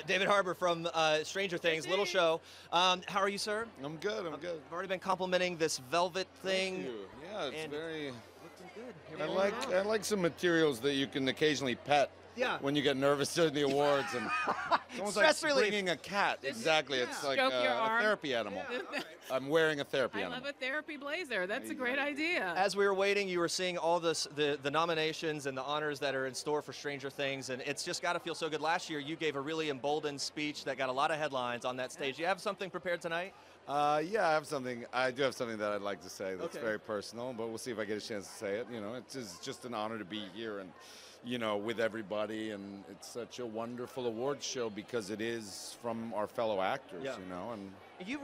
David Harbour from Stranger Things, little show. How are you, sir? I'm good. I'm good. I've already been complimenting this velvet thing. Thank you. Yeah, it's very. Looking good. I like some materials that you can occasionally pet. Yeah. When you get nervous during the awards, and it's almost Stress like relief. bringing a cat. Exactly. It's like Stroke your a arm. therapy animal. Yeah. I'm wearing a therapy I animal. love a therapy blazer. That's a great idea. As we were waiting, you were seeing all the nominations and the honors that are in store for Stranger Things, and it's just got to feel so good. Last year, you gave a really emboldened speech that got a lot of headlines on that stage. Do you have something prepared tonight? Yeah, I have something. I do have something that I'd like to say that's Okay. very personal, but we'll see if I get a chance to say it. You know, it's just an honor to be here and, with everybody, and it's such a wonderful awards show because it is from our fellow actors, Yeah. and You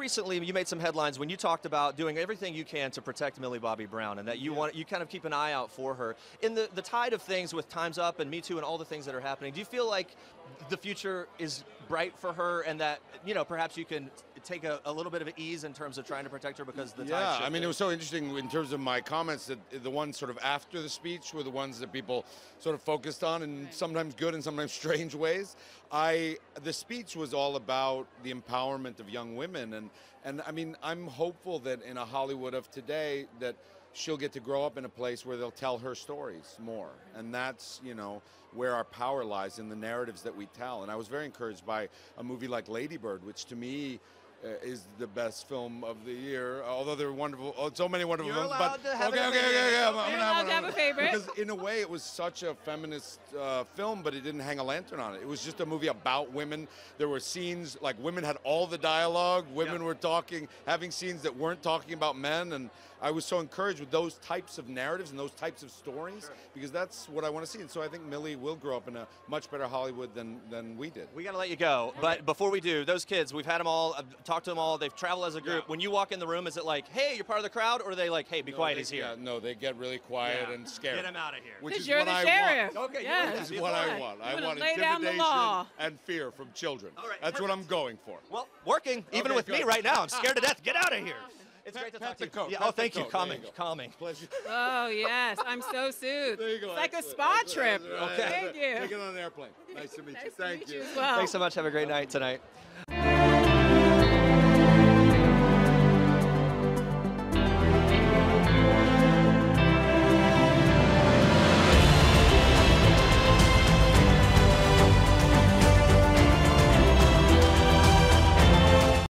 made some headlines when you talked about doing everything you can to protect Millie Bobby Brown, and that you kind of keep an eye out for her. In the tide of things with Time's Up and Me Too and all the things that are happening, do you feel like the future is bright for her, and that perhaps you can take a little bit of ease in terms of trying to protect her because the yeah, time's I mean, shifting? it was so interesting in terms of my comments that the ones sort of after the speech were the ones that people sort of focused on in sometimes good and sometimes strange ways. The speech was all about the empowerment of young women, and I mean, I'm hopeful that in a Hollywood of today that she'll get to grow up in a place where they'll tell her stories more, and that's where our power lies, in the narratives that we tell. And I was very encouraged by a movie like Lady Bird, which to me is the best film of the year, although there are wonderful, so many wonderful You're films. allowed But to have okay, an okay, opinion. okay, You're I'm gonna allowed to have a favorite. Because in a way, it was such a feminist film, but it didn't hang a lantern on it. It was just a movie about women. There were scenes like women had all the dialogue. Women were having scenes that weren't talking about men, and I was so encouraged with those types of narratives and those types of stories because that's what I want to see. And so I think Millie will grow up in a much better Hollywood than we did. We got to let you go, but before we do, those kids, we've had them all, I've talked to them all, they've traveled as a group. Yeah. When you walk in the room, is it like, hey, you're part of the crowd, or are they like, hey, be quiet, he's here? Yeah, no, they get really quiet and scared. Get him out of here. Which Because is you're what the I sheriff. want. Okay, Yes. This is what I want. I You're gonna want lay down the intimidation law. and fear from children. All right, That's what I'm going for. Well, working, even Okay, with me good. right now. I'm scared to death. Get out of here. It's Pat- great to pat talk to the you. coat, Yeah, pat oh, the thank you. coat. There Calming, you go. calming. Pleasure. Oh, yes. I'm so soothed. There you go. It's like a Excellent. spa That's trip. right. Okay. Thank you. Take it on an airplane. Nice to meet you. Nice to Thank meet you. you as well. Thanks so much. Have a great night tonight.